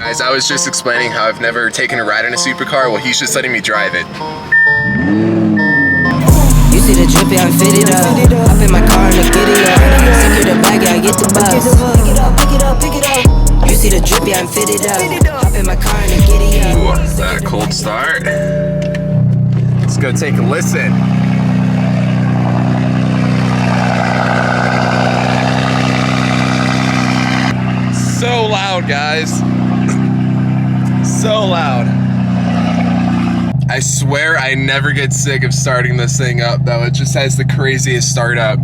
Guys, I was just explaining how I've never taken a ride in a supercar. Well, he's just letting me drive it. You see the drippy, I'm fitted up. Hop in my car and get it up. Secure the bag, yeah, I get the bus. Pick it up, pick it up, pick it up. You see the drippy, I'm fitted up. Hop in my car and get it up. Ooh, that cold start. Let's go take a listen. So loud, guys. So loud. I swear I never get sick of starting this thing up, though. It just has the craziest startup.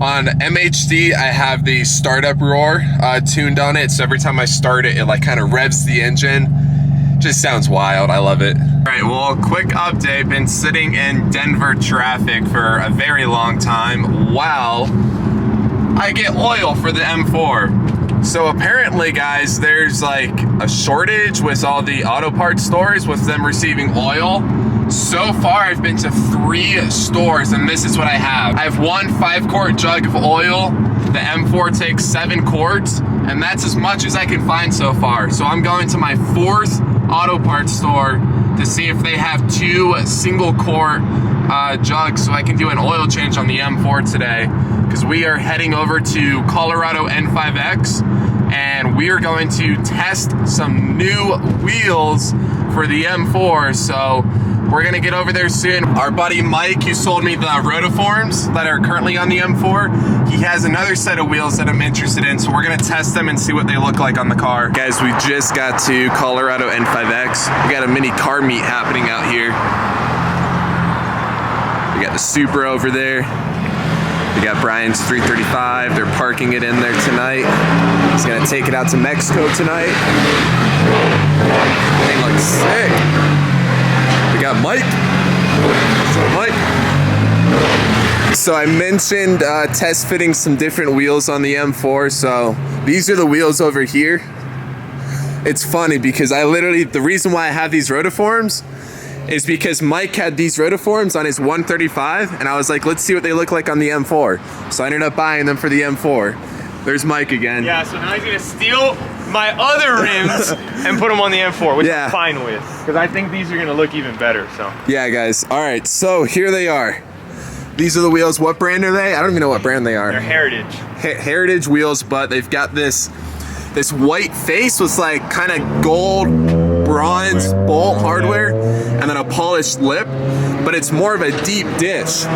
On MHD, I have the startup roar tuned on it, so every time I start it, it like kind of revs the engine. Just sounds wild. I love it. All right, well, quick update. Been sitting in Denver traffic for a very long time while I get oil for the M4. So apparently, guys, there's like a shortage with all the auto parts stores with them receiving oil. So far, I've been to 3 stores, and this is what I have. I have one 5-quart jug of oil. The M4 takes 7 quarts, and that's as much as I can find so far. So I'm going to my 4th auto parts store to see if they have 2 single-quart jugs so I can do an oil change on the M4 today, because we are heading over to Colorado N5X, and we are going to test some new wheels for the M4. So we're gonna get over there soon. Our buddy Mike, who sold me the rotiforms that are currently on the M4, he has another set of wheels that I'm interested in, so we're gonna test them and see what they look like on the car. Guys, we just got to Colorado N5X. We got a mini car meet happening out here. We got the Supra over there. We got Brian's 335. They're parking it in there tonight. He's gonna take it out to Mexico tonight. Thing looks sick. We got Mike. What's up, Mike? So I mentioned test fitting some different wheels on the M4. So these are the wheels over here. It's funny because the reason why I have these rotiforms is because Mike had these rotiforms on his 135, and I was like, let's see what they look like on the M4. So I ended up buying them for the M4. There's Mike again. Yeah, so now he's gonna steal my other rims and put them on the M4, which I'm fine with, because I think these are gonna look even better, so. Yeah, guys. All right, so here they are. These are the wheels. What brand are they? I don't even know what brand they are. They're Heritage. Heritage wheels, but they've got this white face with like kind of gold bronze bolt hardware and then a polished lip, but it's more of a deep dish.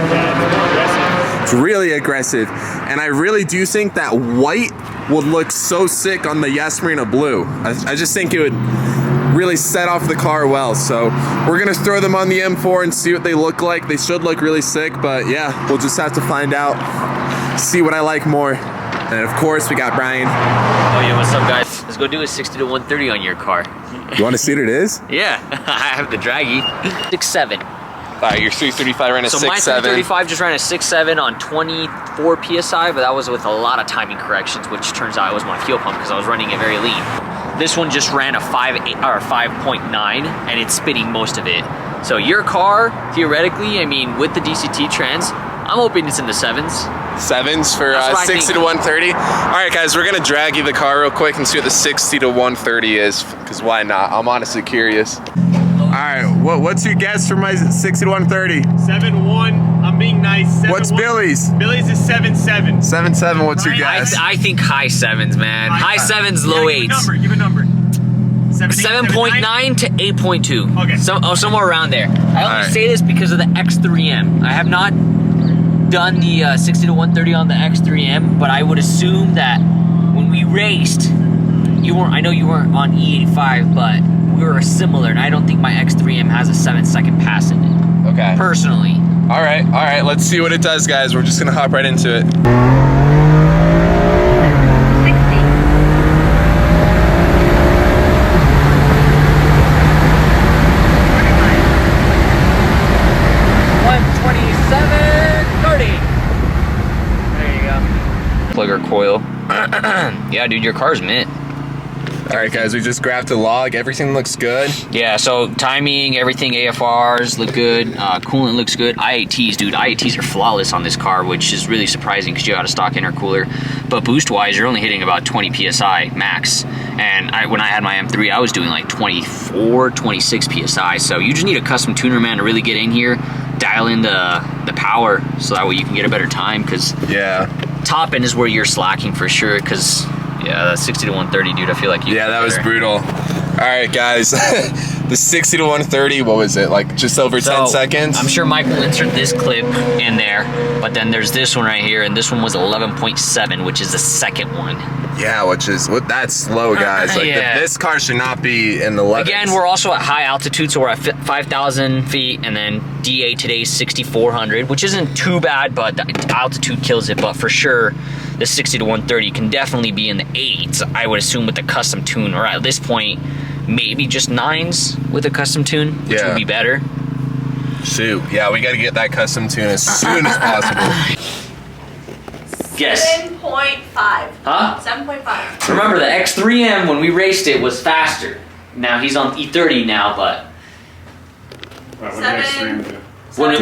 It's really aggressive, and I really do think that white would look so sick on the Yas Marina blue. I just think it would really set off the car well. So we're gonna throw them on the M4 and see what they look like. They should look really sick, but yeah, we'll just have to find out, see what I like more. And of course, we got Brian. Oh yeah, what's up, guys? Let's go do a 60 to 130 on your car. You want to see what it is? Yeah, I have the draggy. 6.7. Your 335 ran a 6.7. So my 335 just ran a 6.7 on 24 PSI, but that was with a lot of timing corrections, which turns out it was my fuel pump because I was running it very lean. This one just ran a 5.8 or 5.9, and it's spinning most of it. So your car, theoretically, I mean, with the DCT trans, I'm hoping it's in the 7s. 7s for 60 to 130. All right, guys, we're gonna drag you the car real quick and see what the 60 to 130 is, because why not? I'm honestly curious. All right, what's your guess for my 60 to 130? 7.1. I'm being nice. 7.1. What's Billy's? Billy's is 7.7. 7.7. What's your guess? I think high 7s, man. High 7s, low 8s. Give a number. 7.9 to 8.2. Okay. Somewhere around there. I only say this because of the X3M. I have not done the 60 to 130 on the X3M, but I would assume that when we raced, I know you weren't on E85, but we were similar, and I don't think my X3M has a 7-second pass in it. Okay. Personally. All right, let's see what it does, guys. We're just gonna hop right into it. 127.30. There you go. Plug our coil. Yeah, dude, your car's mint. All right, guys, we just grabbed the log. Everything looks good. Yeah, so timing, everything, AFRs look good. Coolant looks good. IATs, dude, IATs are flawless on this car, which is really surprising because you got a stock intercooler. But boost-wise, you're only hitting about 20 PSI max. And when I had my M3, I was doing like 24, 26 PSI. So you just need a custom tuner, man, to really get in here, dial in the power, so that way you can get a better time. Because top end is where you're slacking for sure. Because that 60 to 130, dude, I feel like that was brutal. All right, guys, the 60 to 130, what was it, like just over 10 seconds? I'm sure Mike will insert this clip in there, but then there's this one right here, and this one was 11.7, which is the second one. Yeah, that's slow, guys. Like this car should not be in the 11s. Again, we're also at high altitude, so we're at 5,000 feet, and then DA today is 6,400, which isn't too bad, but the altitude kills it. But for sure, the 60 to 130 can definitely be in the 8s, I would assume, with the custom tune, or at this point, maybe just 9s with a custom tune, which would be better. Shoot, yeah, we got to get that custom tune as soon as possible. Guess. 7.5. Huh? 7.5. Remember, the X3M, when we raced it, was faster. Now, he's on E30 now, but... When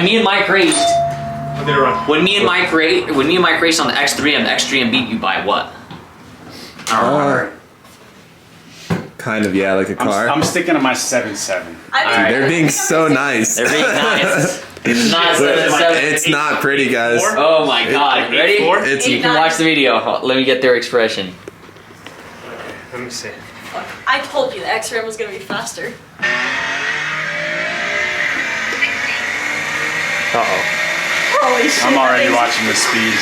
me and Mike raced... When me and Mike raced on the X3M beat you by what? I don't remember. Kind of, like a car. I'm sticking to my 7.7. They're being so nice. They're being nice. It's not 7.7. It's not pretty, guys. Oh my god. Ready? You can watch the video. Let me get their expression. Let me see. I told you the X-Ram was going to be faster. Uh-oh. Holy shit. I'm already watching the speed.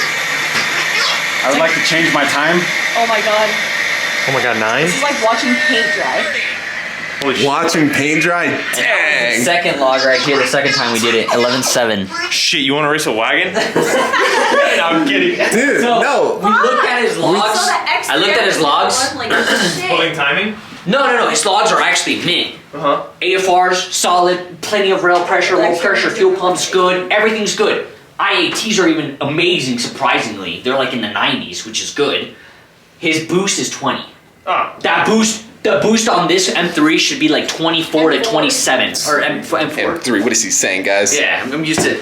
I would like to change my time. Oh my god. Oh my god, 9? This is like watching paint dry. Holy shit. Watching paint dry? Dang. Second log right here, the second time we did it, 11.7. Shit, you want to race a wagon? No, I'm kidding. Dude, no. We looked at his logs. I looked at his logs. Pulling timing? No. His logs are actually mint. AFRs, solid, plenty of rail pressure, low pressure, fuel pumps, good. Everything's good. IATs are even amazing, surprisingly. They're like in the 90s, which is good. His boost is 20. The boost on this M3 should be like 24 to 27, or M4. M3, what is he saying, guys? Yeah, I'm used to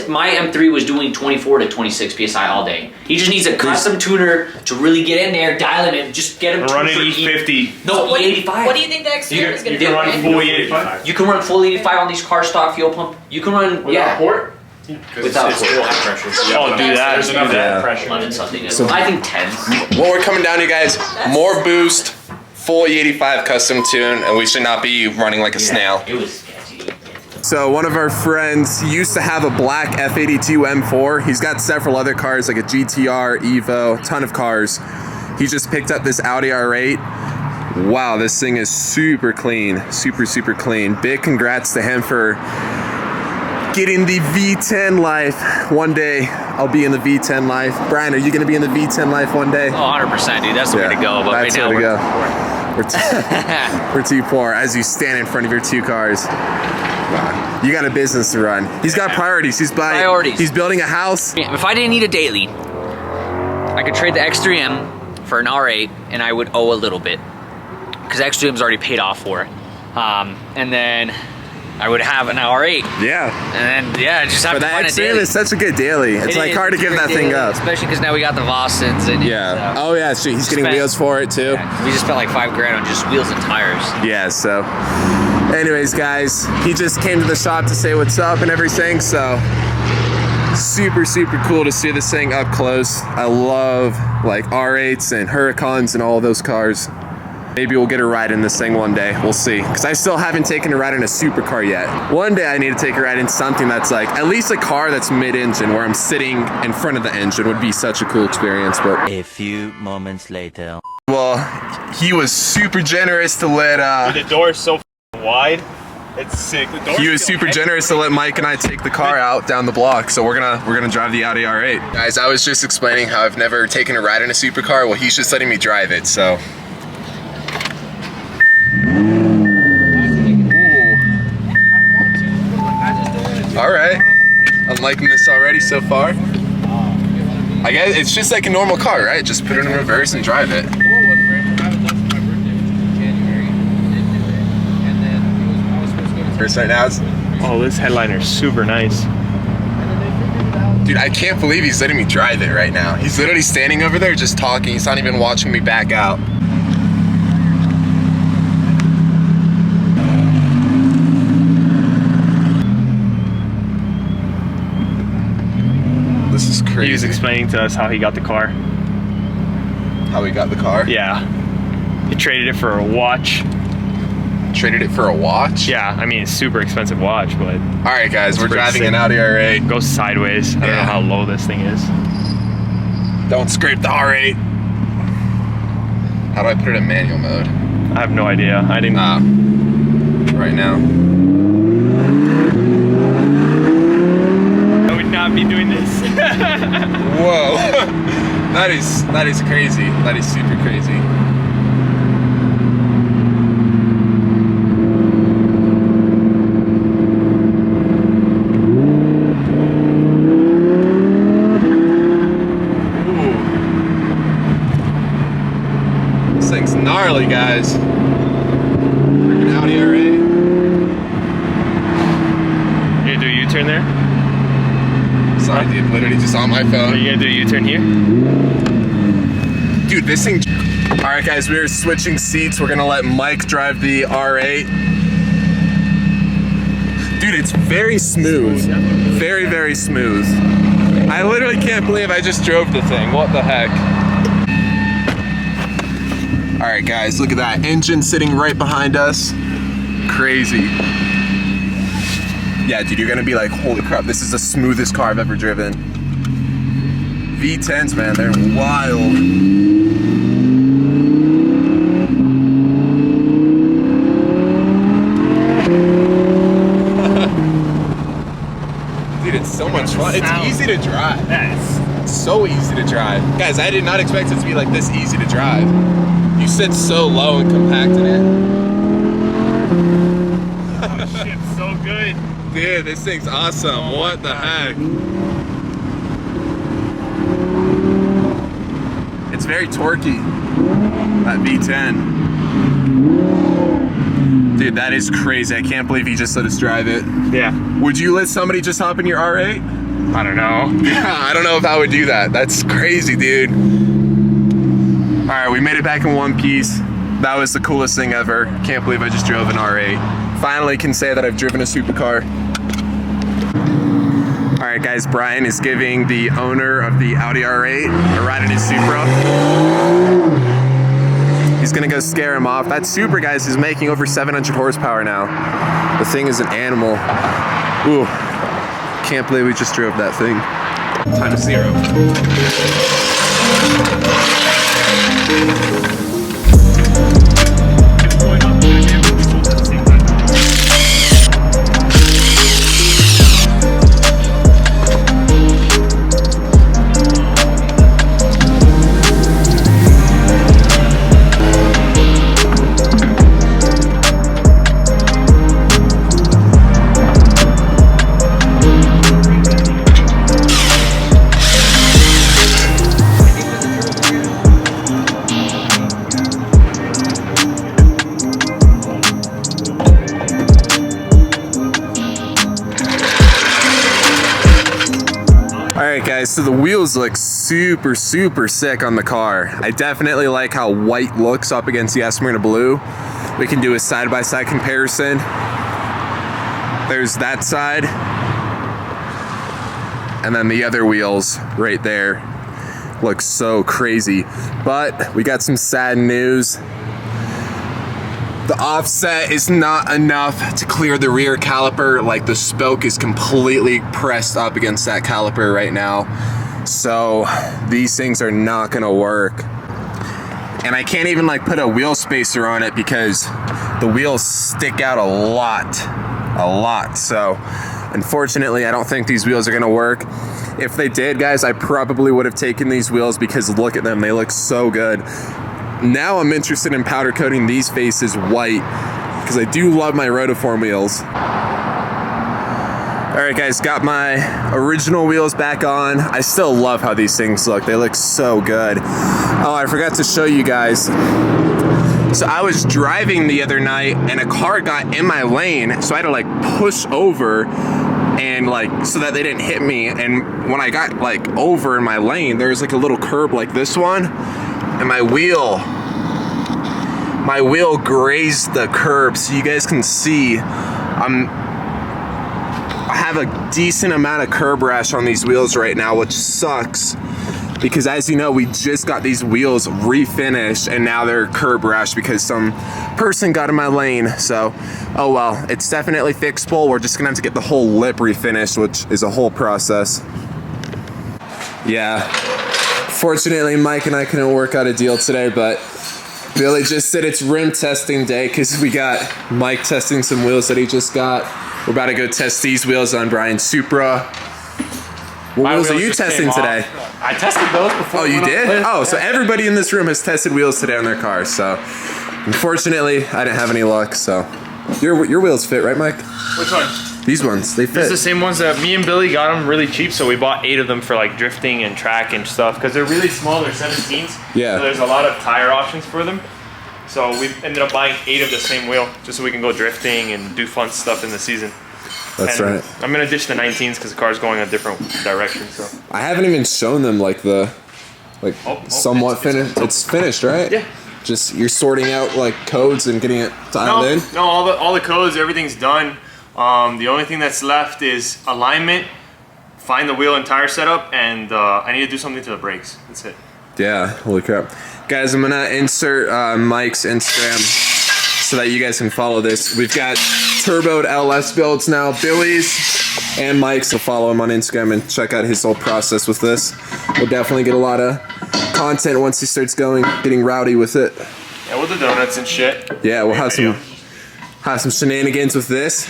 my M3 was doing 24 to 26 PSI all day. He just needs a custom tuner to really get in there, dial him in, just get him running E50. No, E85. What do you think the X-Ram is going to do? You can run full E85. You can run full 85 on these car stock fuel pump. You can run, Without port? Without it's still high pressure. Oh, do that. There's enough pressure. 11 something. So I think 10. Well, we're coming down, you guys. More boost, full E85 custom tune, and we should not be running like a snail. It was sketchy. So one of our friends used to have a black F82 M4. He's got several other cars like a GTR, Evo, ton of cars. He just picked up this Audi R8. Wow, this thing is super clean, super clean. Big congrats to him for getting the V10 life. One day I'll be in the V10 life. Brian, are you gonna be in the V10 life one day? Oh, 100%, dude. That's the way to go. But that's right the now way to go. We're too poor as you stand in front of your two cars. Wow. You got a business to run. He's got priorities. He's building a house. If I didn't need a daily, I could trade the X3M for an R8 and I would owe a little bit because X3M's already paid off for it. And then I would have an R8. Yeah. And then, just have to find a daily. X3M is such a good daily. It's like hard to give that thing up. Especially because now we got the Vossens and oh yeah, so he's getting wheels for it too. Yeah, we just spent like $5,000 on just wheels and tires. Yeah, so anyways, guys, he just came to the shop to say what's up and everything, so super cool to see this thing up close. I love like R8s and Huracans and all those cars. Maybe we'll get a ride in this thing one day. We'll see. Because I still haven't taken a ride in a supercar yet. One day I need to take a ride in something that's like, at least a car that's mid-engine, where I'm sitting in front of the engine would be such a cool experience. But a few moments later. Well, he was super generous to let... the door is so wide. It's sick. He was super generous to let Mike and I take the car out down the block, so we're gonna drive the Audi R8. Guys, I was just explaining how I've never taken a ride in a supercar. Well, he's just letting me drive it, so... All right, I'm liking this already so far. I guess it's just like a normal car, right? Just put it in reverse and drive it. first right now. Oh, this headliner's super nice. Dude, I can't believe he's letting me drive it right now. He's literally standing over there just talking. He's not even watching me back out. This is crazy. He was explaining to us how he got the car. How he got the car? Yeah. He traded it for a watch. Traded it for a watch? Yeah, I mean, it's a super expensive watch, but... All right, guys, we're driving sick. an Audi R8. Goes sideways. I don't know how low this thing is. Don't scrape the R8. How do I put it in manual mode? I have no idea. I didn't... Right now. I would not be doing this. Whoa. That is crazy. That is super crazy. Gnarly, guys. Freaking Audi R8. You gonna do a U-turn there? Sorry, dude. Literally just on my phone. Are you gonna do a U-turn here? Dude, this thing... All right, guys, we're switching seats. We're gonna let Mike drive the R8. Dude, it's very smooth. Very, very smooth. I literally can't believe I just drove the thing. What the heck? All right, guys, look at that. Engine sitting right behind us. Crazy. Yeah, dude, you're gonna be like, holy crap, this is the smoothest car I've ever driven. V10s, man, they're wild. Dude, it's so much fun. It's easy to drive. Yes. It's so easy to drive. Guys, I did not expect it to be like this easy to drive. You sit so low and compact in it. Oh shit, so good. Dude, this thing's awesome. Oh, what the heck? It's very torquey, that V10. Dude, that is crazy. I can't believe he just let us drive it. Yeah. Would you let somebody just hop in your R8? I don't know. Yeah, I don't know if I would do that. That's crazy, dude. All right, we made it back in one piece. That was the coolest thing ever. Can't believe I just drove an R8. Finally can say that I've driven a supercar. All right, guys, Brian is giving the owner of the Audi R8 a ride in his Supra. He's gonna go scare him off. That Supra, guys, is making over 700 horsepower now. The thing is an animal. Ooh, can't believe we just drove that thing. Time 0. Alright guys, so the wheels look super sick on the car. I definitely like how white looks up against the Esmeralda blue. We can do a side-by-side comparison. There's that side. And then the other wheels right there look so crazy. But we got some sad news. The offset is not enough to clear the rear caliper. Like, the spoke is completely pressed up against that caliper right now. So these things are not gonna work. And I can't even like put a wheel spacer on it because the wheels stick out a lot. So unfortunately, I don't think these wheels are gonna work. If they did, guys, I probably would have taken these wheels because look at them, they look so good. Now I'm interested in powder coating these faces white because I do love my Rotiform wheels. All right, guys, got my original wheels back on. I still love how these things look. They look so good. Oh, I forgot to show you guys. So I was driving the other night and a car got in my lane, so I had to like push over and like so that they didn't hit me. And when I got like over in my lane, there was like a little curb like this one, and my wheel grazed the curb, so you guys can see I have a decent amount of curb rash on these wheels right now, which sucks because, as you know, we just got these wheels refinished and now they're curb rash because some person got in my lane. So, oh well, it's definitely fixable. We're just gonna have to get the whole lip refinished, which is a whole process. Yeah, fortunately Mike and I couldn't work out a deal today, but Billy just said it's rim testing day because we got Mike testing some wheels that he just got. We're about to go test these wheels on Brian's Supra. What wheels are you testing today? I tested those before. Oh, you did? Oh, so everybody in this room has tested wheels today on their cars. So, unfortunately, I didn't have any luck. So, your wheels fit, right, Mike? Which one? These ones, they fit. These are the same ones that me and Billy got them really cheap, so we bought 8 of them for like drifting and track and stuff because they're really small. They're 17s. Yeah. So there's a lot of tire options for them. So we ended up buying 8 of the same wheel just so we can go drifting and do fun stuff in the season. That's right. I'm gonna ditch the 19s because the car's going a different direction. So I haven't even shown them like the somewhat finished. It's finished, right? Yeah. Just you're sorting out like codes and getting it dialed in. No, all the codes, everything's done. The only thing that's left is alignment, find the wheel and tire setup, and I need to do something to the brakes. That's it. Yeah, holy crap. Guys, I'm gonna insert Mike's Instagram so that you guys can follow this. We've got turboed LS builds now, Billy's and Mike's, so follow him on Instagram and check out his whole process with this. We'll definitely get a lot of content once he starts getting rowdy with it. Yeah, with the donuts and shit. Yeah, we'll have some shenanigans with this.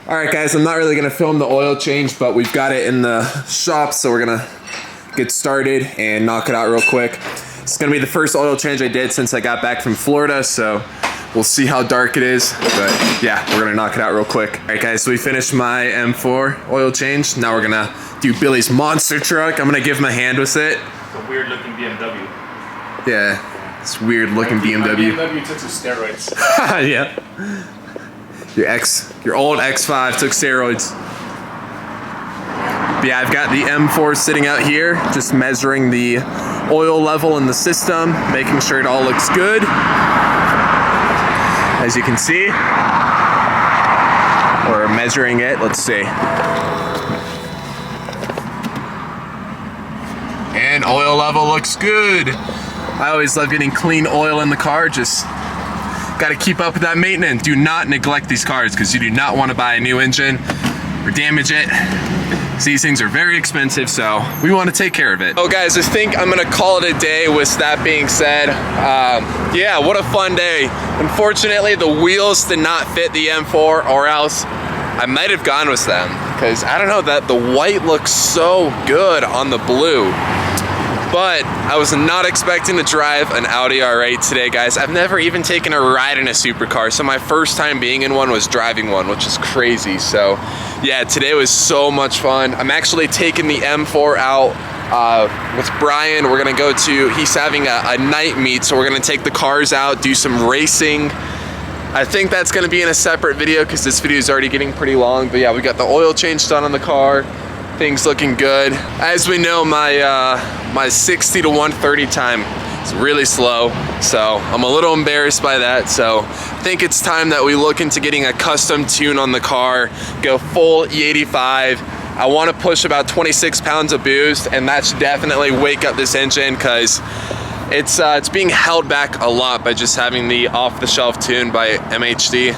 Alright guys, I'm not really going to film the oil change, but we've got it in the shop, so we're going to get started and knock it out real quick. It's going to be the first oil change I did since I got back from Florida, so we'll see how dark it is, but yeah, we're going to knock it out real quick. Alright guys, so we finished my M4 oil change. Now we're going to do Billy's monster truck. I'm going to give him a hand with it. It's a weird looking BMW. Yeah, it's weird looking BMW. My BMW took some steroids. Yeah. Your old X5 took steroids. But yeah, I've got the M4 sitting out here, just measuring the oil level in the system, making sure it all looks good. As you can see, we're measuring it. Let's see. And oil level looks good. I always love getting clean oil in the car. Just got to keep up with that maintenance. Do not neglect these cars because you do not want to buy a new engine or damage it. These things are very expensive, so we want to take care of it. Oh guys, I think I'm gonna call it a day with that being said. Yeah, what a fun day. Unfortunately, the wheels did not fit the M4, or else I might have gone with them, because I don't know, that the white looks so good on the blue. But I was not expecting to drive an Audi R8 today, guys. I've never even taken a ride in a supercar, so my first time being in one was driving one, which is crazy. So yeah, today was so much fun. I'm actually taking the M4 out with Brian. We're gonna go to, he's having a night meet, so we're gonna take the cars out, do some racing. I think that's gonna be in a separate video because this video is already getting pretty long. But yeah, we got the oil change done on the car. Things looking good. As we know, my 60 to 130 time is really slow, so I'm a little embarrassed by that. So I think it's time that we look into getting a custom tune on the car, go full E85. I want to push about 26 pounds of boost, and that should definitely wake up this engine, because it's being held back a lot by just having the off-the-shelf tune by MHD.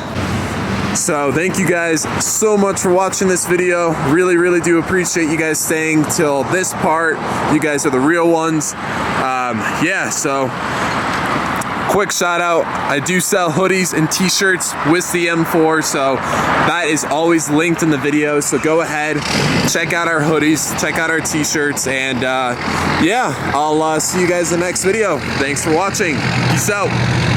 So thank you guys so much for watching this video. Really, really do appreciate you guys staying till this part. You guys are the real ones. Yeah, so quick shout out, I do sell hoodies and t-shirts with the M4, so that is always linked in the video. So go ahead, check out our hoodies, check out our t-shirts, and yeah, I'll see you guys in the next video. Thanks for watching. Peace out.